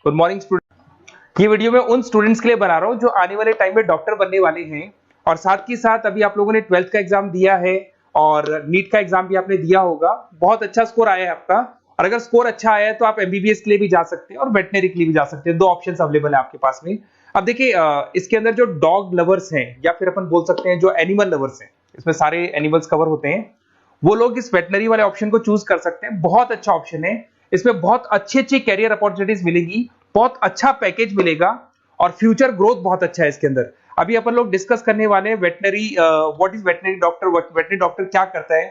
Good morning student. ये video मैं उन स्टूडेंट्स के लिए बना रहा हूँ जो आने वाले टाइम में डॉक्टर बनने वाले हैं और साथ ही साथ अभी आप लोगों ने 12th का एग्जाम दिया है और नीट का एग्जाम भी आपने दिया होगा। बहुत अच्छा स्कोर आया है आपका और अगर स्कोर अच्छा आया है तो आप एमबीबीएस के लिए भी जा सकते हैं और वेटनरी के लिए भी जा सकते हैं। दो ऑप्शंस अवेलेबल है आपके पास में। अब देखिए इसके अंदर जो डॉग लवर्स हैं या फिर अपन बोल सकते हैं जो एनिमल लवर्स हैं, इसमें सारे एनिमल्स कवर होते हैं, वो लोग इस वेटनरी वाले ऑप्शन को चूज कर सकते हैं। बहुत अच्छा ऑप्शन है, इसमें बहुत अच्छी अच्छी कैरियर अपॉर्चुनिटीज मिलेगी, बहुत अच्छा पैकेज मिलेगा और फ्यूचर ग्रोथ बहुत अच्छा है इसके अंदर। अभी अपन लोग डिस्कस करने वाले हैं veterinary, what is veterinary doctor, veterinary doctor क्या करता है,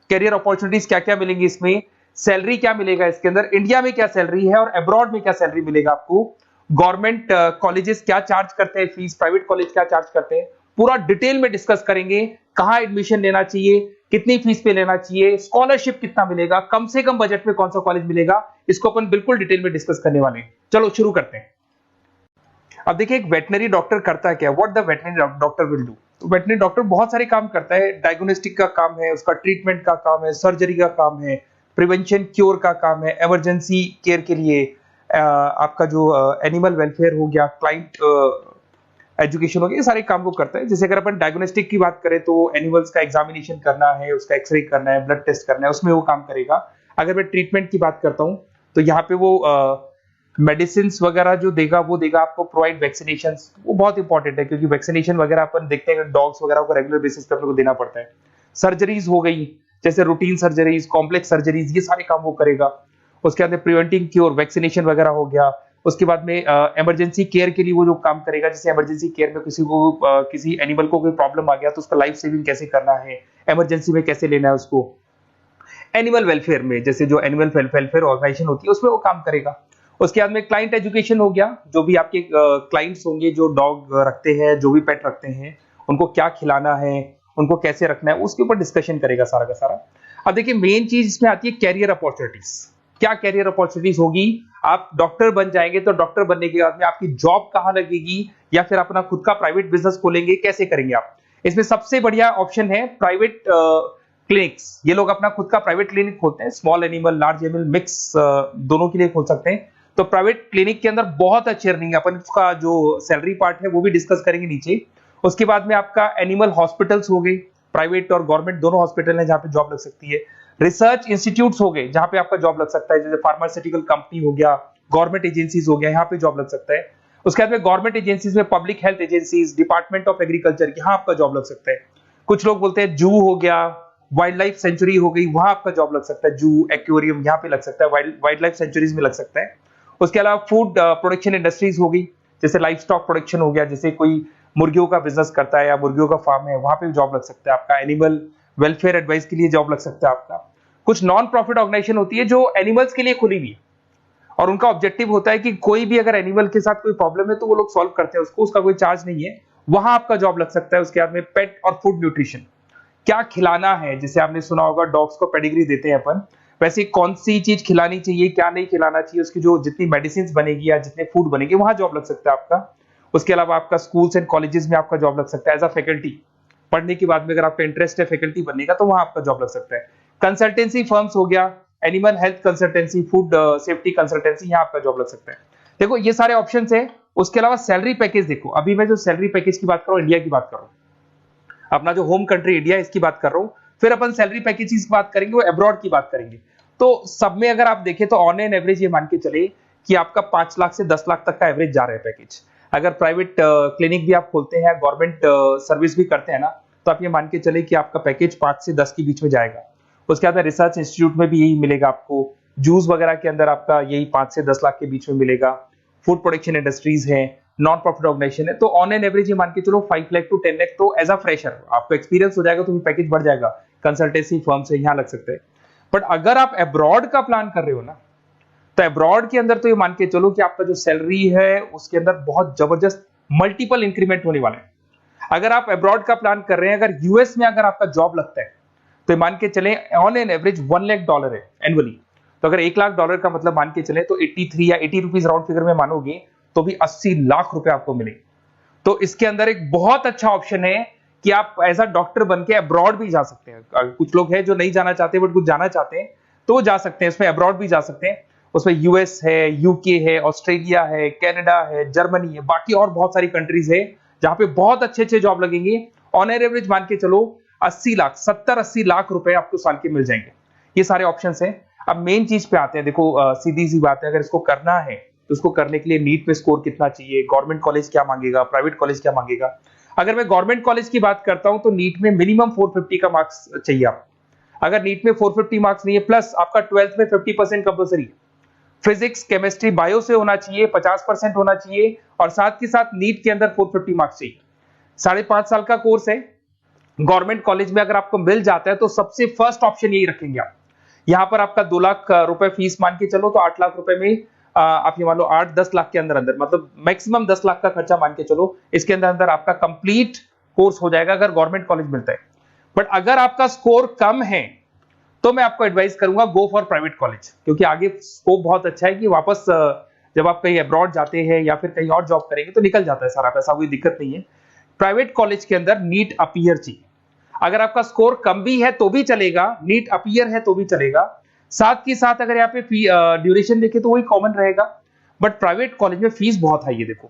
कैरियर अपॉर्चुनिटीज क्या क्या मिलेंगी इसमें, सैलरी क्या मिलेगा इसके अंदर, इंडिया में क्या सैलरी है और अब्रॉड में क्या सैलरी मिलेगा आपको, गवर्नमेंट कॉलेजेस क्या चार्ज करते हैं फीस, प्राइवेट कॉलेज क्या चार्ज करते हैं, पूरा डिटेल में डिस्कस करेंगे। कहां एडमिशन लेना चाहिए, कितनी फीस पे लेना चाहिए, स्कॉलरशिप कितना मिलेगा, कम से कम बजट में कौन सा कॉलेज मिलेगा, इसको अपन बिल्कुल डिटेल में डिस्कस करने वाले हैं। चलो शुरू करते हैं। अब देखिए एक वेटनरी डॉक्टर करता है क्या, what the veterinary doctor will do. तो वेटनरी डॉक्टर बहुत सारे काम करता है, डायग्नोस्टिक का काम है, उसका ट्रीटमेंट का काम है, सर्जरी का काम है, प्रिवेंशन क्योर का काम है, इमरजेंसी केयर के लिए आपका जो एनिमल वेलफेयर हो गया, क्लाइंट एजुकेशन हो गया, ये सारे काम को करता है। जैसे अगर अपन डायग्नोस्टिक की बात करें तो एनिमल्स का एग्जामिनेशन करना है, उसका एक्सरे करना है, ब्लड टेस्ट करना है, उसमें वो काम करेगा। अगर मैं ट्रीटमेंट की बात करता हूं तो यहाँ पे वो मेडिसिन वगैरह जो देगा वो देगा आपको, प्रोवाइड वैक्सीनेशन, वो बहुत इंपॉर्टेंट है क्योंकि वैक्सीनेशन वगैरह अपन देखते हैं डॉग्स वगैरह को रेगुलर बेसिस पे अपने को देना पड़ता है। सर्जरीज हो गई, जैसे रूटीन सर्जरीज, कॉम्प्लेक्स सर्जरीज, ये सारे काम वो करेगा। उसके अंदर प्रिवेंटिंग क्योर, वैक्सीनेशन वगैरह हो गया। उसके बाद में इमरजेंसी केयर के लिए वो जो काम करेगा, जैसे इमरजेंसी केयर में किसी को किसी एनिमल को कोई प्रॉब्लम आ गया तो उसका लाइफ सेविंग कैसे करना है, इमरजेंसी में कैसे लेना है उसको। एनिमल वेलफेयर में जैसे जो एनिमल वेलफेयर ऑर्गेनाइजेशन होती है उसमें वो काम करेगा। उसके बाद में क्लाइंट एजुकेशन हो गया, जो भी आपके क्लाइंट्स होंगे जो डॉग रखते हैं, जो भी पेट रखते हैं, उनको क्या खिलाना है, उनको कैसे रखना है, उसके ऊपर डिस्कशन करेगा सारा का सारा। अब देखिए मेन चीज इसमें आती है कैरियर अपॉर्चुनिटीज। क्या कैरियर अपॉर्चुनिटीज होगी, आप डॉक्टर बन जाएंगे तो डॉक्टर बनने के बाद में आपकी जॉब कहां लगेगी या फिर अपना खुद का प्राइवेट बिजनेस खोलेंगे, कैसे करेंगे आप। इसमें सबसे बढ़िया ऑप्शन है प्राइवेट क्लिनिक्स। ये लोग अपना खुद का प्राइवेट क्लिनिक खोलते हैं, small animal, large animal, mix दोनों के लिए खोल सकते हैं। तो प्राइवेट क्लिनिक के अंदर बहुत अच्छी अर्निंग है, अपन उसका जो सैलरी पार्ट है वो भी डिस्कस करेंगे नीचे। उसके बाद में आपका एनिमल हॉस्पिटल्स हो गए, प्राइवेट और गवर्नमेंट दोनों हॉस्पिटल हैं जहां पे जॉब लग सकती है। रिसर्च इंस्टीट्यूट्स हो गए जहां पे आपका जॉब लग सकता है, जैसे फार्मास्यूटिकल कंपनी हो गया, गवर्नमेंट एजेंसीज हो गया, यहाँ पे जॉब लग सकता है। उसके बाद में गवर्नमेंट एजेंसीज में public health agencies, department of agriculture, यहाँ आपका जॉब लग सकता है। कुछ लोग बोलते हैं जू हो गया, वाइल्ड लाइफ सेंचुरी हो गई, वहां आपका जॉब लग सकता है, जू, एक्वेरियम, यहाँ पे लग सकता है, वाइल्ड लाइफ सेंचुरीज में लग सकता है। उसके अलावा फूड प्रोडक्शन इंडस्ट्रीज हो गई, जैसे लाइफ स्टॉक प्रोडक्शन हो गया, जैसे कोई मुर्गियों का बिजनेस करता है या मुर्गियों का फार्म है, वहां पे जॉब लग सकता है आपका। एनिमल वेलफेयर एडवाइस के लिए जॉब लग सकता है आपका। कुछ नॉन प्रॉफिट ऑर्गेनाइजेशन होती है जो एनिमल्स के लिए खुली हुई है और उनका ऑब्जेक्टिव होता है कि कोई भी अगर एनिमल के साथ कोई प्रॉब्लम है तो वो लोग सॉल्व करते हैं उसको, उसका कोई चार्ज नहीं है, वहां आपका जॉब लग सकता है। उसके बाद में पेट और फूड न्यूट्रिशन, क्या खिलाना है, जैसे आपने सुना होगा डॉग्स को पेडिग्री देते हैं अपन, वैसे कौन सी चीज खिलानी चाहिए, क्या नहीं खिलाना चाहिए, उसकी जो जितनी मेडिसिन बनेगी या जितने फूड बनेंगे वहां जॉब लग सकता है आपका। उसके अलावा आपका स्कूल्स एंड कॉलेजेस में आपका जॉब लग सकता है एज अ फैकल्टी। पढ़ने के बाद में अगर आपका इंटरेस्ट है फैकल्टी बनने का तो वहां आपका जॉब लग सकता है। कंसल्टेंसी फर्म्स हो गया, animal health consultancy, food safety consultancy, यहाँ आपका जॉब लग सकता है। देखो ये सारे ऑप्शंस है। उसके अलावा सैलरी पैकेज देखो, अभी मैं जो सैलरी पैकेज की बात कर रहा हूँ इंडिया की बात कर रहा हूँ, अपना जो होम कंट्री इंडिया इसकी बात कर रहा हूँ, फिर अपन सैलरी पैकेज की बात करेंगे, वो अब्रॉड की बात करेंगे। तो सब में अगर आप देखें तो ऑन एन एवरेज ये मान के चले कि आपका 5 लाख से 10 लाख तक का एवरेज जा रहा है पैकेज। अगर प्राइवेट क्लिनिक भी आप खोलते हैं, गवर्नमेंट सर्विस भी करते हैं ना, तो आप ये मान के चले कि आपका पैकेज 5 से 10 के बीच में जाएगा। उसके बाद रिसर्च इंस्टीट्यूट में भी यही मिलेगा आपको, जूस वगैरह के अंदर आपका यही 5 से 10 लाख के बीच में मिलेगा। फूड प्रोडक्शन इंडस्ट्रीज है, नॉन प्रॉफिट ऑर्गेनाइजेशन है, तो ऑन एन एवरेज ये मान के चलो 5 लाख टू 10 लाख। तो एज अ फ्रेशर आपको एक्सपीरियंस हो जाएगा तो पैकेज बढ़ जाएगा, कंसल्टेंसी फर्म से यहाँ लग सकते हैं। बट अगर आप अब्रॉड का प्लान कर रहे हो ना, तो अब्रॉड के अंदर तो ये मान के चलो कि आपका जो सैलरी है उसके अंदर बहुत जबरदस्त मल्टीपल इंक्रीमेंट होने वाला है। अगर आप अब्रॉड का प्लान कर रहे हैं, अगर यूएस में अगर आपका जॉब लगता है तो मान के चले ऑन एन एवरेज $1 लाख है एनुअली। तो अगर $1 लाख का मतलब मान के चले तो 83 या 80 रुपीज राउंड फिगर में मानोगे तो भी 80 लाख रुपए आपको मिले। तो इसके अंदर एक बहुत अच्छा ऑप्शन है कि आप एज अ डॉक्टर बन के अब्रॉड भी जा सकते हैं। कुछ लोग हैं जो नहीं जाना चाहते बट कुछ जाना चाहते हैं तो वो जा सकते हैं, इसमें अब्रॉड भी जा सकते हैं। उसमें यूएस है, यूके है, ऑस्ट्रेलिया है, कनाडा है, जर्मनी है, बाकी और बहुत सारी कंट्रीज है जहां पे बहुत अच्छे अच्छे जॉब लगेंगे। ऑन एवरेज मान के चलो 80 लाख, 70-80 लाख रुपए आपको साल के मिल जाएंगे। ये सारे ऑप्शंस हैं। अब मेन चीज पे आते हैं। देखो सीधी सी बात है, अगर इसको करना है तो उसको करने के लिए नीट में स्कोर कितना चाहिए, गवर्नमेंट कॉलेज क्या मांगेगा, प्राइवेट कॉलेज क्या मांगेगा। अगर मैं गवर्नमेंट कॉलेज की बात करता हूं तो नीट में मिनिमम 450 का मार्क्स चाहिए आपको। अगर नीट में 450 मार्क्स नहीं है, प्लस आपका 12th में 50% कंपल्सरी है, फिजिक्स, केमिस्ट्री, बायो से होना चाहिए, 50% होना चाहिए, और साथ के साथ नीट के अंदर 450 मार्क्स चाहिए। 5.5 साल का कोर्स है। गवर्नमेंट कॉलेज में अगर आपको मिल जाता है तो सबसे फर्स्ट ऑप्शन यही रखेंगे आप। यहां पर आपका 2 लाख रुपए फीस मान के चलो तो 8 लाख रुपए में आप ये मान लो 8-10 लाख के अंदर अंदर, मतलब मैक्सिमम 10 लाख का खर्चा मान के चलो, इसके अंदर अंदर आपका कंप्लीट कोर्स हो जाएगा अगर गवर्नमेंट कॉलेज मिलता है। बट अगर आपका स्कोर कम है तो मैं आपको एडवाइस करूंगा गो फॉर प्राइवेट कॉलेज, क्योंकि आगे स्कोप बहुत अच्छा है कि वापस जब आप कहीं अब्रॉड जाते हैं या फिर कहीं और जॉब करेंगे तो निकल जाता है सारा पैसा, कोई दिक्कत नहीं है। प्राइवेट कॉलेज के अंदर नीट अपीयर चाहिए। अगर आपका स्कोर कम भी है तो भी चलेगा, नीट अपीयर है तो भी चलेगा। साथ के साथ अगर यहाँ पे ड्यूरेशन देखें तो वही कॉमन रहेगा। बट प्राइवेट कॉलेज में फीस बहुत हाई है। देखो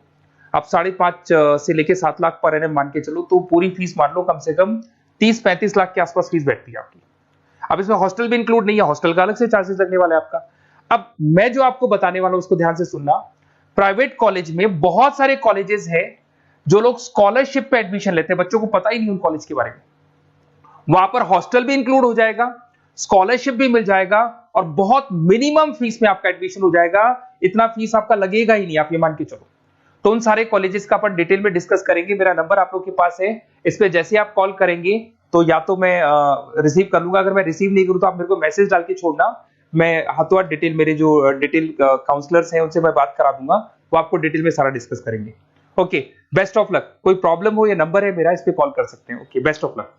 आप 5.5 से लेके 7 लाख पर एनम मान के चलो तो पूरी फीस मान लो कम से कम 30-35 लाख के आसपास फीस बैठती है आपकी। अब इसमें हॉस्टल भी इंक्लूड नहीं है, हॉस्टल का अलग से चार्जेस लगने वाला है आपका। अब मैं जो आपको बताने वाला हूं उसको ध्यान से सुनना। प्राइवेट कॉलेज में बहुत सारे कॉलेजेस हैं जो लोग स्कॉलरशिप पे एडमिशन लेते हैं, बच्चों को पता ही नहीं उन कॉलेज के बारे में। वहां पर हॉस्टल भी इंक्लूड हो जाएगा, स्कॉलरशिप भी मिल जाएगा, और बहुत मिनिमम फीस में आपका एडमिशन हो जाएगा। इतना फीस आपका लगेगा ही नहीं, आप ये मान के चलो। तो उन सारे कॉलेजेस का अपन डिटेल में डिस्कस करेंगे। मेरा नंबर आप लोग के पास है, इस पे जैसे आप कॉल करेंगे तो या तो मैं रिसीव कर लूंगा, अगर मैं रिसीव नहीं करूं तो आप मेरे को मैसेज डाल के छोड़ना, मैं हाथों हाथ डिटेल, मेरे जो डिटेल काउंसलर्स हैं उनसे मैं बात करा दूंगा, वो आपको डिटेल में सारा डिस्कस करेंगे। Okay, best of luck. कोई प्रॉब्लम हो, ये नंबर है मेरा, इस पे कॉल कर सकते हैं। Okay, best of luck.